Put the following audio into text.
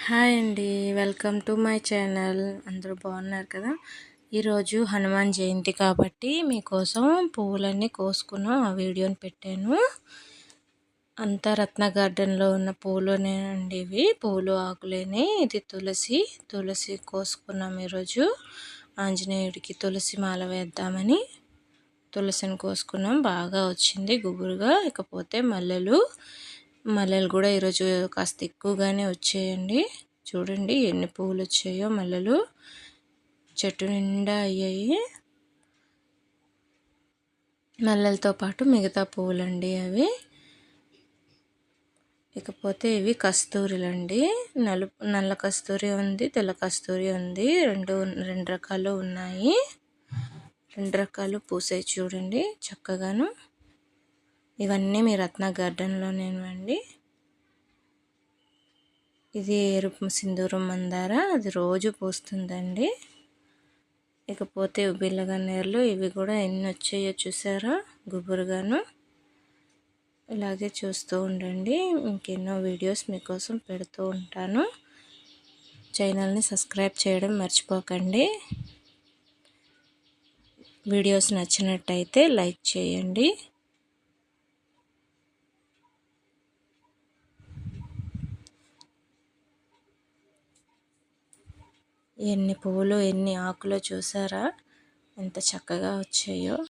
Hi అండి, welcome to my channel. అందరూ బాగున్నారు కదా. ఈరోజు హనుమాన్ జయంతి కాబట్టి మీకోసం పువ్వులన్నీ కోసుకున్నాం, ఆ వీడియోని పెట్టాను. అంతా రత్న గార్డెన్లో ఉన్న పూలునే అండి, ఇవి పూలు ఆకులేని. ఇది తులసి కోసుకున్నాం ఈరోజు. ఆంజనేయుడికి తులసి మాల వేద్దామని తులసిని కోసుకున్నాం. బాగా వచ్చింది గుబురుగా. ఇకపోతే మల్లెలు కూడా ఈరోజు కాస్త ఎక్కువగానే వచ్చాయండి. చూడండి ఎన్ని పువ్వులు వచ్చాయో. మల్లెలు చెట్టు నిండా అయ్యాయి. మల్లెలతో పాటు మిగతా పువ్వులండి అవి. ఇకపోతే ఇవి కస్తూరిలండి. నల్ల కస్తూరి ఉంది, తెల్ల కస్తూరి ఉంది. రెండు రకాలు ఉన్నాయి. రెండు రకాలు పూసాయి చూడండి చక్కగాను. ఇవన్నీ మీ రత్న గార్డెన్లోనేనండి. ఇది ఎరుపు సింధూరం మందార, అది రోజు పూస్తుందండి. ఇకపోతే బిల్లగన్నేరులు, ఇవి కూడా ఎన్ని వచ్చాయో చూసారా గుబురుగాను. ఇలాగే చూస్తూ ఉండండి, ఇంకెన్నో వీడియోస్ మీకోసం పెడుతూ ఉంటాను. ఛానల్ని సబ్స్క్రైబ్ చేయడం మర్చిపోకండి. వీడియోస్ నచ్చినట్టయితే లైక్ చేయండి. ఎన్ని పువ్వులు ఎన్ని ఆకులు చూసారా, ఎంత చక్కగా వచ్చాయో.